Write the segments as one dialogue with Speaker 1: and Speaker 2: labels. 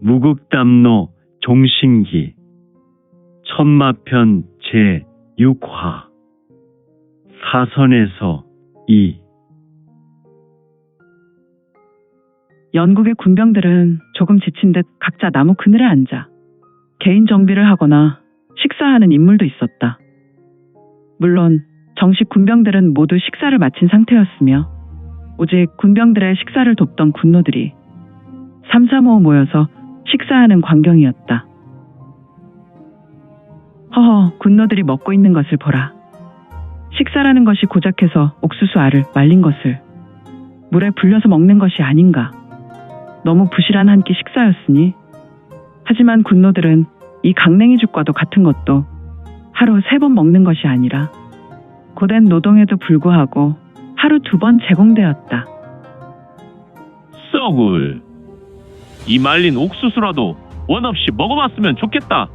Speaker 1: 무극담노 종신기 천마편 제6화 사선에서 2.
Speaker 2: 연국의 군병들은 조금 지친 듯 각자 나무 그늘에 앉아 개인 정비를 하거나 식사하는 인물도 있었다. 물론 정식 군병들은 모두 식사를 마친 상태였으며 오직 군병들의 식사를 돕던 군노들이 삼삼오오 모여서 식사하는 광경이었다. 허허, 군노들이 먹고 있는 것을 보라. 식사라는 것이 고작해서 옥수수 알을 말린 것을 물에 불려서 먹는 것이 아닌가. 너무 부실한 한 끼 식사였으니. 하지만 군노들은 이 강냉이죽과도 같은 것도 하루 3번 먹는 것이 아니라 고된 노동에도 불구하고 하루 2번 제공되었다.
Speaker 3: 썩을. 이 말린 옥수수라도 원 없이 먹어봤으면 좋겠다.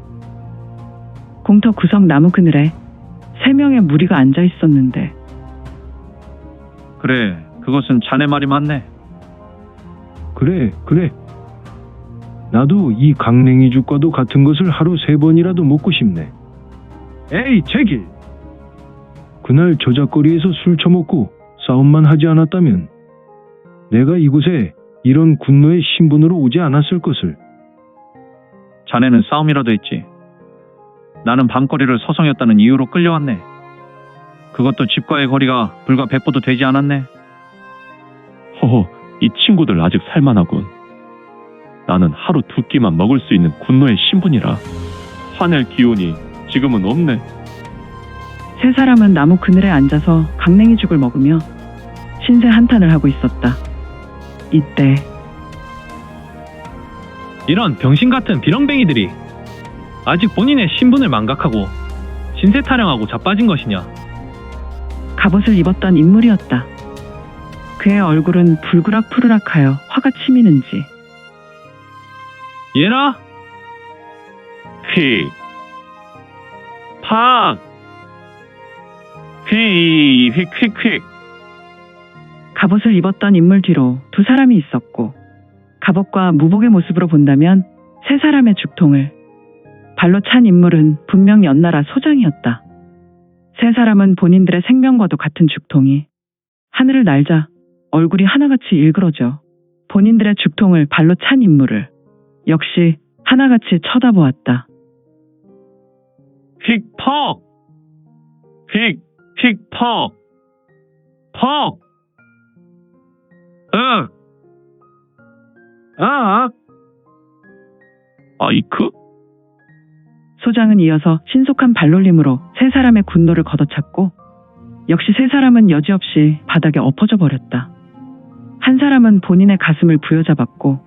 Speaker 2: 공터 구석 나무 그늘에 3명의 무리가 앉아 있었는데.
Speaker 4: 그래, 그것은 자네 말이 맞네.
Speaker 5: 그래. 나도 이 강냉이죽과도 같은 것을 하루 3번이라도 먹고 싶네. 에이, 제길! 그날 저작거리에서 술 처먹고 싸움만 하지 않았다면 내가 이곳에 이런 군노의 신분으로 오지 않았을 것을.
Speaker 4: 자네는 싸움이라도 했지. 나는 밤거리를 서성였다는 이유로 끌려왔네. 그것도 집과의 거리가 불과 100보도 되지 않았네.
Speaker 3: 허허, 이 친구들 아직 살만하군. 나는 하루 2끼만 먹을 수 있는 군노의 신분이라 화낼 기운이 지금은 없네.
Speaker 2: 3사람은 나무 그늘에 앉아서 강냉이죽을 먹으며 신세 한탄을 하고 있었다. 이때
Speaker 6: 이런 병신 같은 비렁뱅이들이 아직 본인의 신분을 망각하고 신세 타령하고 자빠진 것이냐.
Speaker 2: 갑옷을 입었던 인물이었다. 그의 얼굴은 불그락푸르락하여 화가 치미는지.
Speaker 6: 얘라?
Speaker 3: 휙. 팍. 휙.
Speaker 2: 갑옷을 입었던 인물 뒤로 2사람이 있었고 갑옷과 무복의 모습으로 본다면 3사람의 죽통을 발로 찬 인물은 분명 연나라 소장이었다. 3사람은 본인들의 생명과도 같은 죽통이 하늘을 날자 얼굴이 하나같이 일그러져 본인들의 죽통을 발로 찬 인물을 역시 하나같이 쳐다보았다.
Speaker 3: 휙퍽. 휙퍽. 퍽. 아이크?
Speaker 2: 소장은 이어서 신속한 발놀림으로 3사람의 군노를 걷어찼고 역시 3사람은 여지없이 바닥에 엎어져 버렸다. 한 사람은 본인의 가슴을 부여잡았고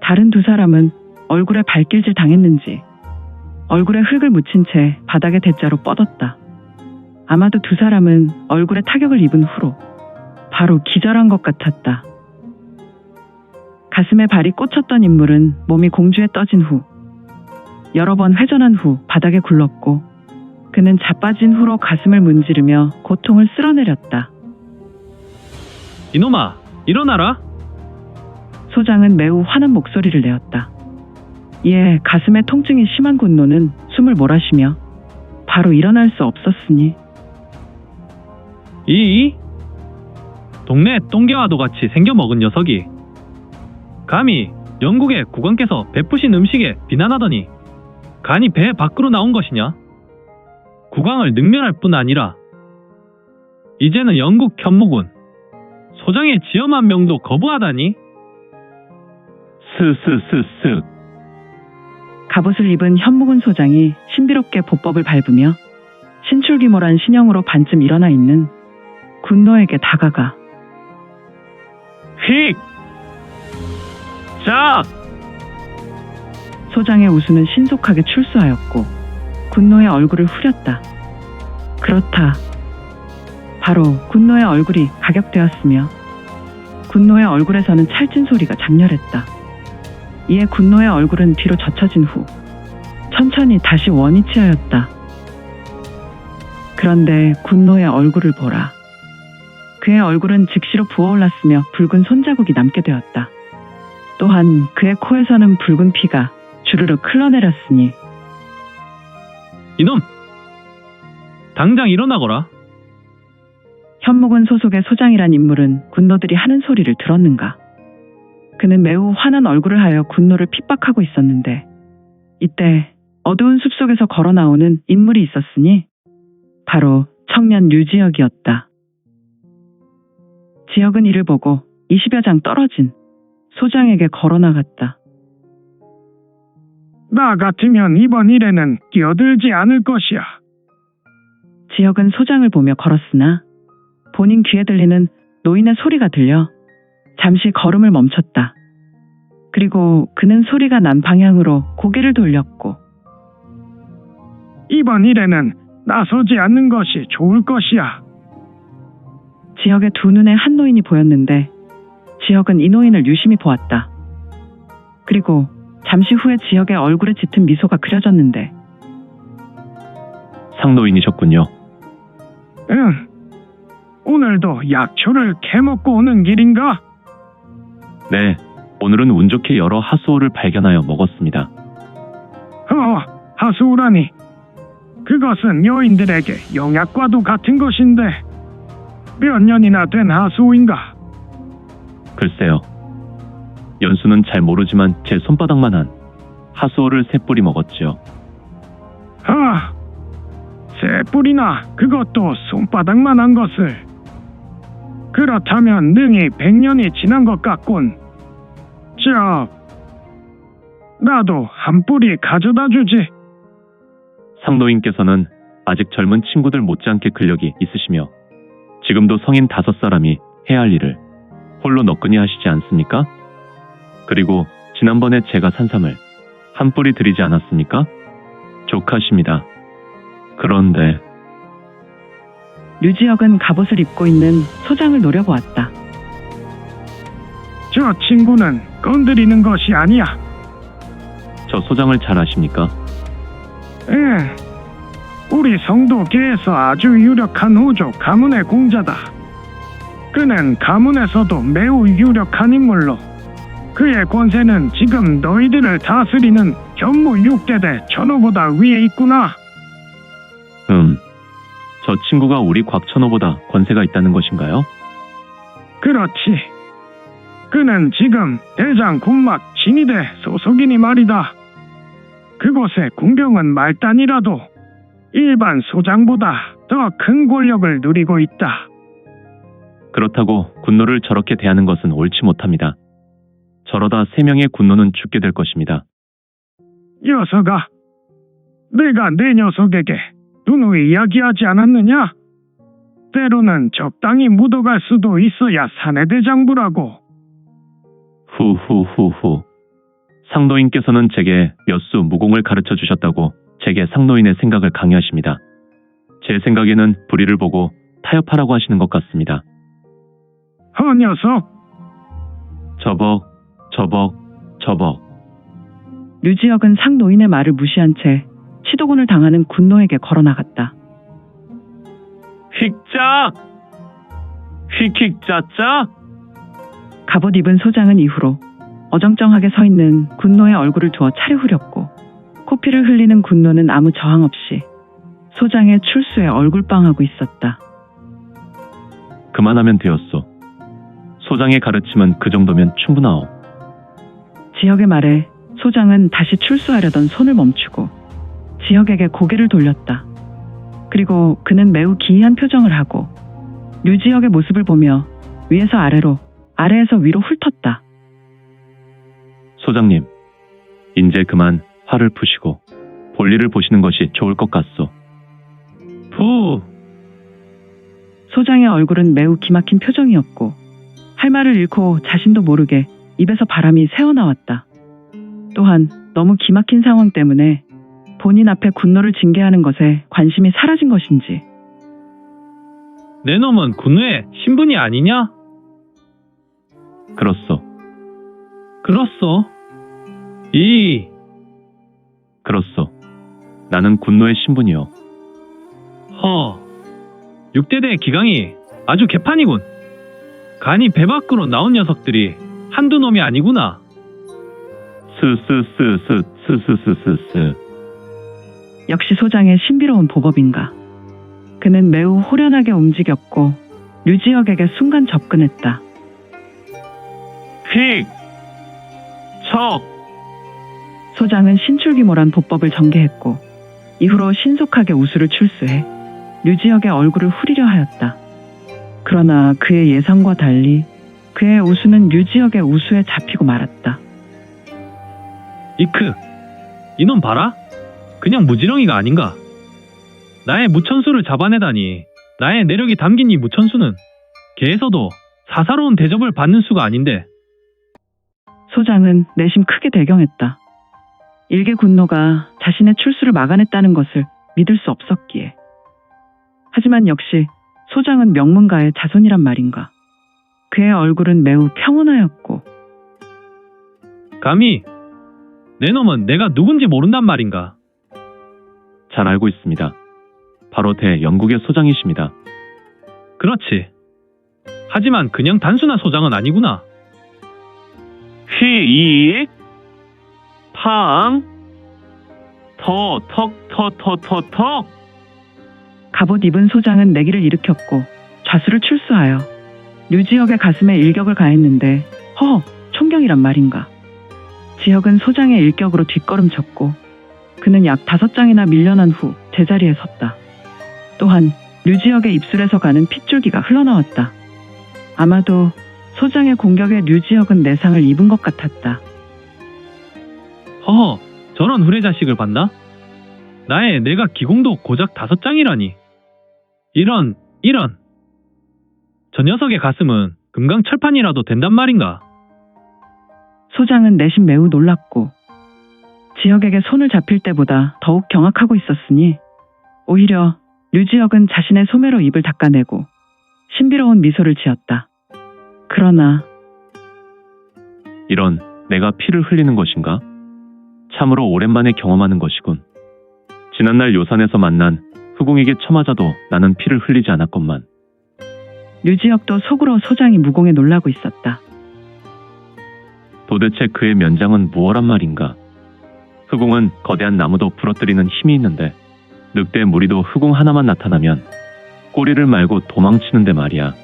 Speaker 2: 다른 2사람은 얼굴에 발길질 당했는지 얼굴에 흙을 묻힌 채 바닥에 대자로 뻗었다. 아마도 2사람은 얼굴에 타격을 입은 후로 바로 기절한 것 같았다. 가슴에 발이 꽂혔던 인물은 몸이 공중에 떠진 후 여러 번 회전한 후 바닥에 굴렀고 그는 자빠진 후로 가슴을 문지르며 고통을 쓸어내렸다.
Speaker 6: 이놈아, 일어나라.
Speaker 2: 소장은 매우 화난 목소리를 내었다. 이에 가슴에 통증이 심한 군노는 숨을 몰아쉬며 바로 일어날 수 없었으니.
Speaker 6: 이 동네 똥개와도 같이 생겨먹은 녀석이 감히 영국의 국왕께서 베푸신 음식에 비난하더니 간이 배 밖으로 나온 것이냐? 국왕을 능멸할 뿐 아니라 이제는 영국 현무군 소장의 지엄한 명도 거부하다니?
Speaker 3: 스스스스.
Speaker 2: 갑옷을 입은 현무군 소장이 신비롭게 보법을 밟으며 신출귀몰한 신형으로 반쯤 일어나 있는 군노에게 다가가
Speaker 3: 휙. 자.
Speaker 2: 소장의 웃음은 신속하게 출수하였고 군노의 얼굴을 후렸다. 그렇다. 바로 군노의 얼굴이 가격되었으며 군노의 얼굴에서는 찰진 소리가 장렬했다. 이에 군노의 얼굴은 뒤로 젖혀진 후 천천히 다시 원위치하였다. 그런데 군노의 얼굴을 보라. 그의 얼굴은 즉시로 부어올랐으며 붉은 손자국이 남게 되었다. 또한 그의 코에서는 붉은 피가 주르륵 흘러내렸으니
Speaker 6: 이놈! 당장 일어나거라.
Speaker 2: 현묵은 소속의 소장이란 인물은 군노들이 하는 소리를 들었는가. 그는 매우 환한 얼굴을 하여 군노를 핍박하고 있었는데 이때 어두운 숲속에서 걸어 나오는 인물이 있었으니 바로 청년 류지역이었다. 지역은 이를 보고 20여 장 떨어진 소장에게 걸어 나갔다.
Speaker 5: 나 같으면 이번 일에는 끼어들지 않을 것이야.
Speaker 2: 지역은 소장을 보며 걸었으나 본인 귀에 들리는 노인의 소리가 들려 잠시 걸음을 멈췄다. 그리고 그는 소리가 난 방향으로 고개를 돌렸고
Speaker 5: 이번 일에는 나서지 않는 것이 좋을 것이야.
Speaker 2: 지역의 두 눈에 한 노인이 보였는데 지역은 이 노인을 유심히 보았다. 그리고 잠시 후에 지역의 얼굴에 짙은 미소가 그려졌는데
Speaker 3: 상노인이셨군요.
Speaker 5: 응. 오늘도 약초를 캐먹고 오는 길인가?
Speaker 3: 네, 오늘은 운 좋게 여러 하수오를 발견하여 먹었습니다.
Speaker 5: 하수우라니. 그것은 여인들에게 영약과도 같은 것인데 몇 년이나 된 하수우인가?
Speaker 3: 글쎄요. 연수는 잘 모르지만 제 손바닥만한 하수오를 3뿌리 먹었지요.
Speaker 5: 새 뿌리나 그것도 손바닥만한 것을. 그렇다면 능히 100년이 지난 것 같군. 나도 한 뿌리 가져다 주지.
Speaker 3: 상노인께서는 아직 젊은 친구들 못지않게 근력이 있으시며 지금도 성인 5사람이 해야 할 일을 홀로 너끈히 하시지 않습니까? 그리고 지난번에 제가 산삼을 한 뿌리 드리지 않았습니까? 족하십니다. 그런데
Speaker 2: 류지역은 갑옷을 입고 있는 소장을 노려보았다.
Speaker 5: 저 친구는 건드리는 것이 아니야.
Speaker 3: 저 소장을 잘 아십니까?
Speaker 5: 우리 성도계에서 아주 유력한 호조 가문의 공자다. 그는 가문에서도 매우 유력한 인물로 그의 권세는 지금 너희들을 다스리는 현무 6대대 전호보다 위에 있구나.
Speaker 3: 저 친구가 우리 곽천호보다 권세가 있다는 것인가요?
Speaker 5: 그렇지. 그는 지금 대장 군막 진위대 소속이니 말이다. 그곳의 군병은 말단이라도 일반 소장보다 더 큰 권력을 누리고 있다.
Speaker 3: 그렇다고 군노를 저렇게 대하는 것은 옳지 못합니다. 저러다 3명의 군노는 죽게 될 것입니다.
Speaker 5: 녀석아, 내가 내 녀석에게 누누이 이야기하지 않았느냐? 때로는 적당히 묻어갈 수도 있어야 사내대장부라고.
Speaker 3: 후후후후. 상노인께서는 제게 몇 수 무공을 가르쳐 주셨다고 제게 상노인의 생각을 강요하십니다. 제 생각에는 불의를 보고 타협하라고 하시는 것 같습니다.
Speaker 5: 녀석.
Speaker 3: 저벅.
Speaker 2: 류지역은 상노인의 말을 무시한 채 시도군을 당하는 군노에게 걸어나갔다.
Speaker 3: 휙짜! 휙짜짜!
Speaker 2: 갑옷 입은 소장은 이후로 어정쩡하게 서 있는 군노의 얼굴을 두어 차려후렸고 코피를 흘리는 군노는 아무 저항 없이 소장의 출수에 얼굴빵하고 있었다.
Speaker 3: 그만하면 되었소. 소장의 가르침은 그 정도면 충분하오.
Speaker 2: 지역의 말에 소장은 다시 출수하려던 손을 멈추고 지역에게 고개를 돌렸다. 그리고 그는 매우 기이한 표정을 하고 류지역의 모습을 보며 위에서 아래로 아래에서 위로 훑었다.
Speaker 3: 소장님, 이제 그만 화를 푸시고 볼일을 보시는 것이 좋을 것 같소.
Speaker 2: 소장의 얼굴은 매우 기막힌 표정이었고 할 말을 잃고 자신도 모르게 입에서 바람이 새어나왔다. 또한 너무 기막힌 상황 때문에 본인 앞에 군노를 징계하는 것에 관심이 사라진 것인지.
Speaker 6: 내 놈은 군우의 신분이 아니냐?
Speaker 3: 그렇소.
Speaker 6: 그렇소.
Speaker 3: 그렇소. 나는 군노의 신분이요.
Speaker 6: 6대대 기강이 아주 개판이군. 간이 배 밖으로 나온 녀석들이 한두 놈이 아니구나.
Speaker 3: 스스스스스스스스.
Speaker 2: 역시 소장의 신비로운 보법인가. 그는 매우 호련하게 움직였고 류지혁에게 순간 접근했다.
Speaker 3: 휙! 척!
Speaker 2: 소장은 신출귀몰한 보법을 전개했고 이후로 신속하게 우수를 출수해 류지혁의 얼굴을 후리려 하였다. 그러나 그의 예상과 달리 그의 우수는 류지혁의 우수에 잡히고 말았다.
Speaker 6: 이크, 이놈 봐라. 그냥 무지렁이가 아닌가. 나의 무천수를 잡아내다니. 나의 내력이 담긴 이 무천수는 개에서도 사사로운 대접을 받는 수가 아닌데.
Speaker 2: 소장은 내심 크게 대경했다. 일개 군노가 자신의 출수를 막아냈다는 것을 믿을 수 없었기에. 하지만 역시 소장은 명문가의 자손이란 말인가. 그의 얼굴은 매우 평온하였고
Speaker 6: 감히 내 놈은 내가 누군지 모른단 말인가.
Speaker 3: 잘 알고 있습니다. 바로 대영국의 소장이십니다.
Speaker 6: 그렇지. 하지만 그냥 단순한 소장은 아니구나.
Speaker 3: 휘익 팡 턱
Speaker 2: 갑옷 입은 소장은 내기를 일으켰고 좌수를 출수하여 류지혁의 가슴에 일격을 가했는데 허 총경이란 말인가. 지혁은 소장의 일격으로 뒷걸음쳤고 그는 약 5장이나 밀려난 후 제자리에 섰다. 또한 류지혁의 입술에서 가는 핏줄기가 흘러나왔다. 아마도 소장의 공격에 류지혁은 내상을 입은 것 같았다.
Speaker 6: 허허, 저런 후레자식을 봤나? 내가 기공도 고작 5장이라니. 이런. 저 녀석의 가슴은 금강철판이라도 된단 말인가?
Speaker 2: 소장은 내심 매우 놀랐고 지혁에게 손을 잡힐 때보다 더욱 경악하고 있었으니 오히려 류지혁은 자신의 소매로 입을 닦아내고 신비로운 미소를 지었다. 그러나
Speaker 3: 이런 내가 피를 흘리는 것인가? 참으로 오랜만에 경험하는 것이군. 지난날 요산에서 만난 후궁에게 쳐맞아도 나는 피를 흘리지 않았건만.
Speaker 2: 류지혁도 속으로 소장이 무공에 놀라고 있었다.
Speaker 3: 도대체 그의 면장은 무엇란 말인가? 후궁은 거대한 나무도 부러뜨리는 힘이 있는데 늑대 무리도 후궁 하나만 나타나면 꼬리를 말고 도망치는데 말이야.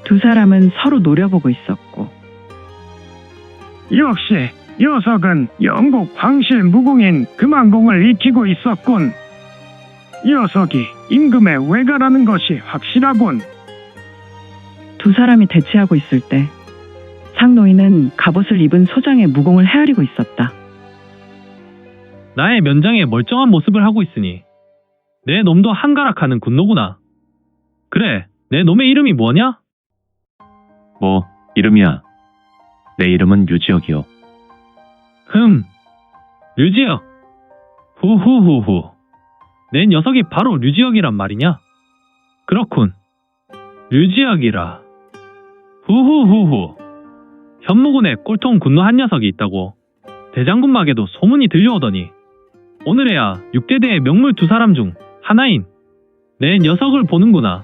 Speaker 2: 두 사람은 서로 노려보고 있었고
Speaker 5: 역시 녀석은 영국 황실 무공인 금왕공을 익히고 있었군. 녀석이 임금의 외가라는 것이 확실하군.
Speaker 2: 두 사람이 대치하고 있을 때 상노인은 갑옷을 입은 소장의 무공을 헤아리고 있었다.
Speaker 6: 나의 면장에 멀쩡한 모습을 하고 있으니 내 놈도 한가락하는 군노구나. 그래, 내 놈의 이름이 뭐냐?
Speaker 3: 뭐 이름이야. 내 이름은 류지혁이요.
Speaker 6: 류지혁. 후후후후. 내 녀석이 바로 류지혁이란 말이냐? 그렇군. 류지혁이라. 후후후후. 현무군에 꼴통 군노 한 녀석이 있다고 대장군막에도 소문이 들려오더니 오늘에야 6대대의 명물 두 사람 중 하나인 내 녀석을 보는구나.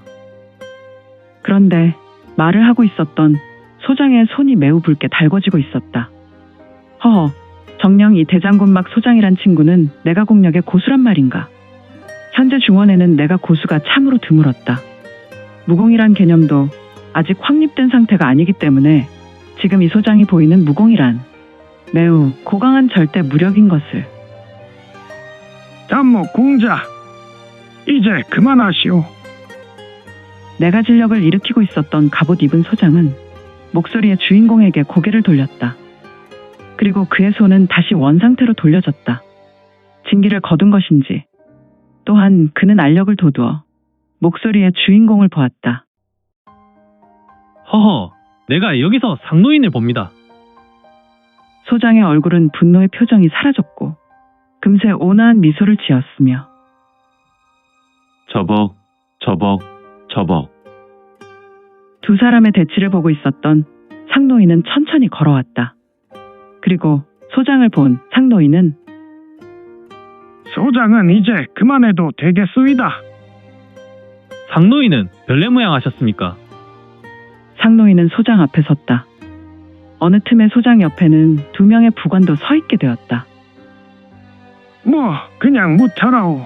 Speaker 2: 그런데 말을 하고 있었던 소장의 손이 매우 붉게 달궈지고 있었다. 허허, 정녕 이 대장군막 소장이란 친구는 내가 공력의 고수란 말인가. 현재 중원에는 내가 고수가 참으로 드물었다. 무공이란 개념도 아직 확립된 상태가 아니기 때문에 지금 이 소장이 보이는 무공이란 매우 고강한 절대 무력인 것을.
Speaker 5: 잠모 공자, 이제 그만하시오.
Speaker 2: 내가 진력을 일으키고 있었던 갑옷 입은 소장은 목소리의 주인공에게 고개를 돌렸다. 그리고 그의 손은 다시 원상태로 돌려졌다. 진기를 거둔 것인지 또한 그는 알력을 돋우어 목소리의 주인공을 보았다.
Speaker 6: 허허, 내가 여기서 상노인을 봅니다.
Speaker 2: 소장의 얼굴은 분노의 표정이 사라졌고 금세 온화한 미소를 지었으며
Speaker 3: 저벅.
Speaker 2: 두 사람의 대치를 보고 있었던 상노인은 천천히 걸어왔다. 그리고 소장을 본 상노인은
Speaker 5: 소장은 이제 그만해도 되겠소이다.
Speaker 6: 상노인은 별내 모양 하셨습니까?
Speaker 2: 상노인은 소장 앞에 섰다. 어느 틈에 소장 옆에는 2명의 부관도 서 있게 되었다.
Speaker 5: 뭐 그냥 묻혀라오.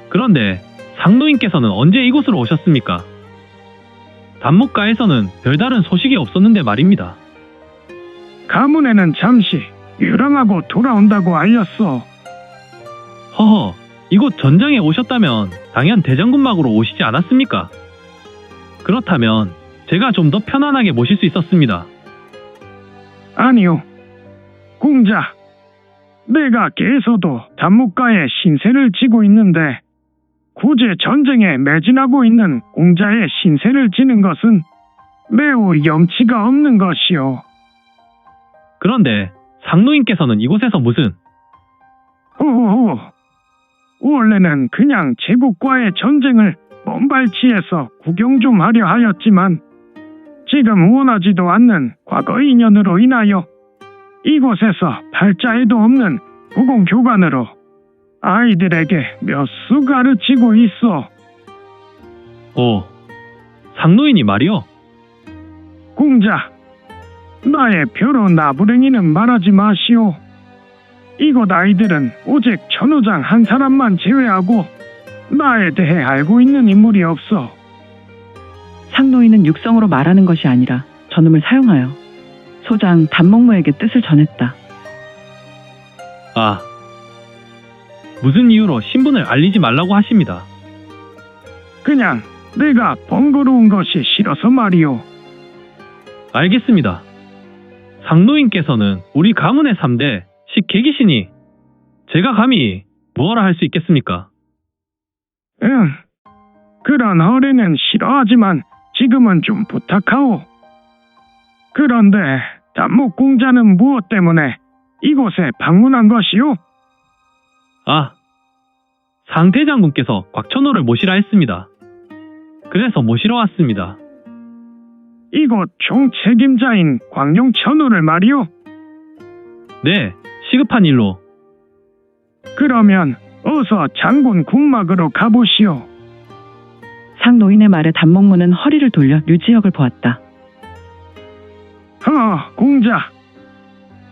Speaker 6: 그런데 상노인께서는 언제 이곳으로 오셨습니까? 단목가에서는 별다른 소식이 없었는데 말입니다.
Speaker 5: 가문에는 잠시 유랑하고 돌아온다고 알렸어.
Speaker 6: 허허, 이곳 전장에 오셨다면 당연 대장군막으로 오시지 않았습니까? 그렇다면 제가 좀 더 편안하게 모실 수 있었습니다.
Speaker 5: 아니요. 공자, 내가 계서도 단목가에 신세를 지고 있는데 굳이 전쟁에 매진하고 있는 공자의 신세를 지는 것은 매우 염치가 없는 것이오.
Speaker 6: 그런데 상노인께서는 이곳에서 무슨
Speaker 5: 호호호. 원래는 그냥 제국과의 전쟁을 먼발치해서 구경 좀 하려 하였지만 지금 원하지도 않는 과거 인연으로 인하여 이곳에서 팔자에도 없는 부공교관으로 아이들에게 몇 수 가르치고 있어.
Speaker 6: 상노인이 말이요?
Speaker 5: 공자, 나의 벼로 나부랭이는 말하지 마시오. 이곳 아이들은 오직 천호장 한 사람만 제외하고 나에 대해 알고 있는 인물이 없어.
Speaker 2: 상노인은 육성으로 말하는 것이 아니라 전음을 사용하여 소장 단목무에게 뜻을 전했다.
Speaker 6: 무슨 이유로 신분을 알리지 말라고 하십니다.
Speaker 5: 그냥 내가 번거로운 것이 싫어서 말이오.
Speaker 6: 알겠습니다. 상노인께서는 우리 가문의 3대 식계기시니 제가 감히 뭐라 할 수 있겠습니까?
Speaker 5: 응, 그런 허례는 싫어하지만 지금은 좀 부탁하오. 그런데 단목공자는 무엇 때문에 이곳에 방문한 것이오?
Speaker 6: 상대장군께서 곽천호를 모시라 했습니다. 그래서 모시러 왔습니다.
Speaker 5: 이곳 총책임자인 광룡천우를 말이오?
Speaker 6: 네, 시급한 일로.
Speaker 5: 그러면 어서 장군 궁막으로 가보시오.
Speaker 2: 상노인의 말에 단목무는 허리를 돌려 류지혁을 보았다.
Speaker 5: 공자.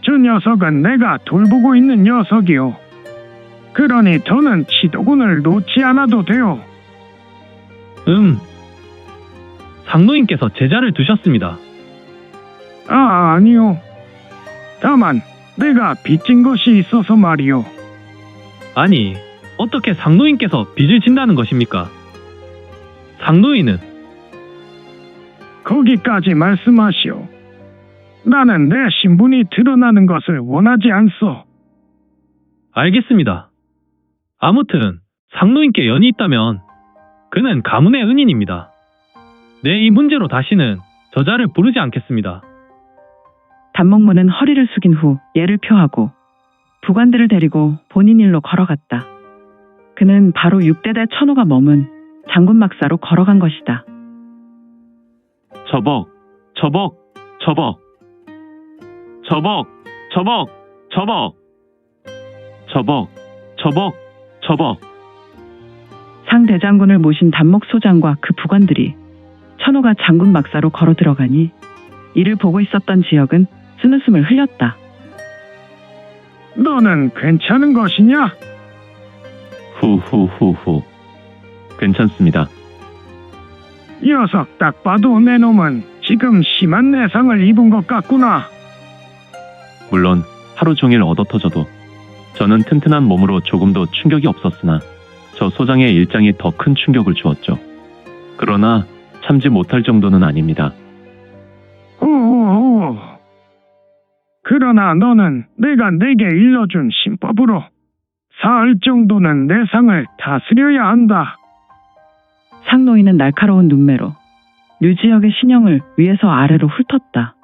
Speaker 5: 저 녀석은 내가 돌보고 있는 녀석이오. 그러니 더는 지도군을 놓지 않아도 돼요.
Speaker 6: 상노인께서 제자를 두셨습니다.
Speaker 5: 아니요. 다만 내가 빚진 것이 있어서 말이오.
Speaker 6: 아니, 어떻게 상노인께서 빚을 진다는 것입니까? 상노인은
Speaker 5: 거기까지 말씀하시오. 나는 내 신분이 드러나는 것을 원하지 않소.
Speaker 6: 알겠습니다. 아무튼 상노인께 연이 있다면 그는 가문의 은인입니다. 이 문제로 다시는 저자를 부르지 않겠습니다.
Speaker 2: 단목무는 허리를 숙인 후 예를 표하고 부관들을 데리고 본인 일로 걸어갔다. 그는 바로 6대대 천호가 머문 장군막사로 걸어간 것이다.
Speaker 3: 저벅, 저벅, 저벅. 저벅, 저벅, 저벅. 저벅, 저벅, 저벅.
Speaker 2: 상대장군을 모신 단목소장과 그 부관들이 천호가 장군막사로 걸어 들어가니 이를 보고 있었던 지역은 쓴웃음을 흘렸다.
Speaker 5: 너는 괜찮은 것이냐?
Speaker 3: 후후후후. 괜찮습니다.
Speaker 5: 녀석 딱 봐도 내 놈은 지금 심한 내상을 입은 것 같구나.
Speaker 3: 물론 하루 종일 얻어터져도 저는 튼튼한 몸으로 조금도 충격이 없었으나 저 소장의 일장이 더 큰 충격을 주었죠. 그러나 참지 못할 정도는 아닙니다.
Speaker 5: 오오오. 그러나 너는 내가 내게 일러준 신법으로 사흘 정도는 내상을 다스려야 한다.
Speaker 2: 상노인은 날카로운 눈매로 류지혁의 신형을 위에서 아래로 훑었다.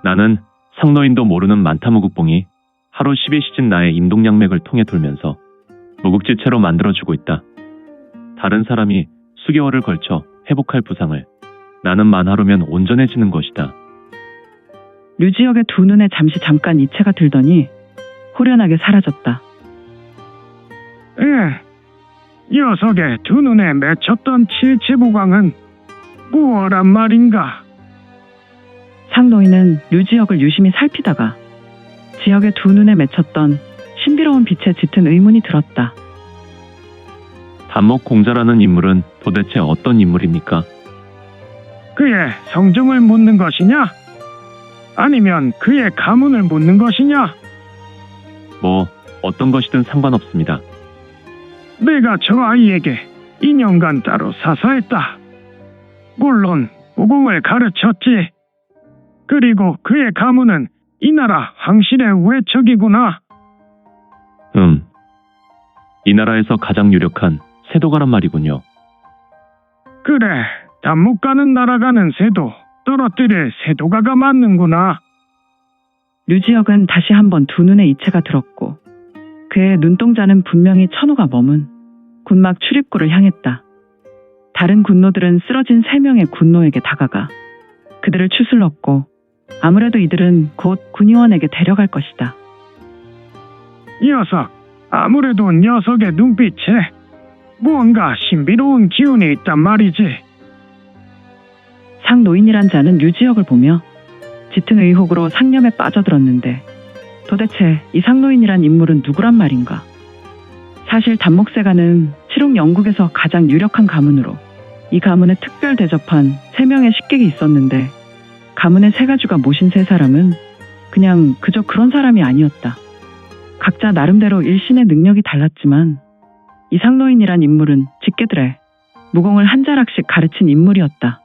Speaker 3: 나는 상노인도 모르는 만타무국봉이 하루 10일 시즌 나의 임동양맥을 통해 돌면서 무국지체로 만들어주고 있다. 다른 사람이 수개월을 걸쳐 회복할 부상을 나는 만하루면 온전해지는 것이다.
Speaker 2: 류지혁의 두 눈에 잠깐 이체가 들더니 호련하게 사라졌다.
Speaker 5: 녀석의 두 눈에 맺혔던 칠체부광은 무엇란 말인가?
Speaker 2: 상노인은 류지혁을 유심히 살피다가 지혁의 두 눈에 맺혔던 신비로운 빛에 짙은 의문이 들었다.
Speaker 3: 단목공자라는 인물은 도대체 어떤 인물입니까?
Speaker 5: 그의 성정을 묻는 것이냐? 아니면 그의 가문을 묻는 것이냐?
Speaker 3: 뭐 어떤 것이든 상관없습니다.
Speaker 5: 내가 저 아이에게 2년간 따로 사사했다. 물론 무공을 가르쳤지. 그리고 그의 가문은 이 나라 황실의 외척이구나.
Speaker 3: 이 나라에서 가장 유력한 세도가란 말이군요.
Speaker 5: 그래, 단목 가는 나라가는 세도, 떨어뜨릴 세도가가 맞는구나.
Speaker 2: 류지혁은 다시 한번 두 눈에 이체가 들었고 그의 눈동자는 분명히 천호가 머문 군막 출입구를 향했다. 다른 군노들은 쓰러진 3명의 군노에게 다가가 그들을 추슬렀고 아무래도 이들은 곧 군의원에게 데려갈 것이다.
Speaker 5: 녀석, 아무래도 녀석의 눈빛에 무언가 신비로운 기운이 있단 말이지.
Speaker 2: 상노인이란 자는 류지혁을 보며 짙은 의혹으로 상념에 빠져들었는데 도대체 이 상노인이란 인물은 누구란 말인가? 사실 단목세가는 칠웅 영국에서 가장 유력한 가문으로 이 가문에 특별 대접한 3명의 식객이 있었는데 가문의 세가주가 모신 3사람은 그냥 그저 그런 사람이 아니었다. 각자 나름대로 일신의 능력이 달랐지만 이 상노인이란 인물은 직계들의 무공을 한 자락씩 가르친 인물이었다.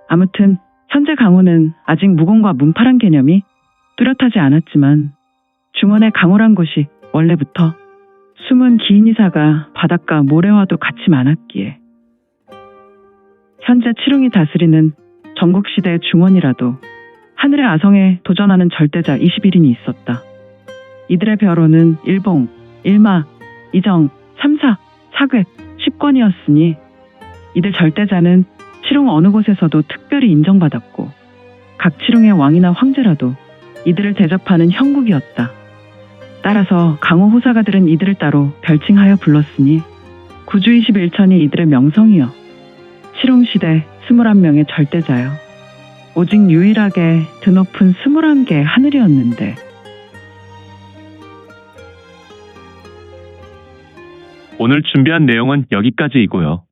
Speaker 2: 아무튼 현재 강호는 아직 무공과 문파란 개념이 뚜렷하지 않았지만 중원의 강호란 곳이 원래부터 숨은 기인이사가 바닷가 모래와도 같이 많았기에 현재 칠웅이 다스리는 전국시대의 중원이라도 하늘의 아성에 도전하는 절대자 21인이 있었다. 이들의 벼로는 일봉, 일마, 이정, 삼사, 사괴, 10권이었으니 이들 절대자는 칠웅 어느 곳에서도 특별히 인정받았고 각 칠웅의 왕이나 황제라도 이들을 대접하는 형국이었다. 따라서 강호 호사가들은 이들을 따로 별칭하여 불렀으니 구주 21천이 이들의 명성이여 칠웅시대 21명의 절대자여 오직 유일하게 드높은 21개의 하늘이었는데
Speaker 3: 오늘 준비한 내용은 여기까지이고요.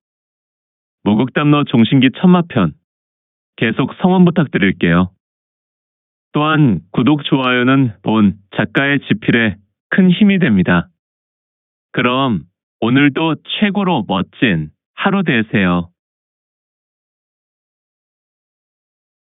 Speaker 3: 무극담로 종신기 천마편 계속 성원 부탁드릴게요. 또한 구독, 좋아요는 본 작가의 지필에 큰 힘이 됩니다. 그럼 오늘도 최고로 멋진 하루 되세요.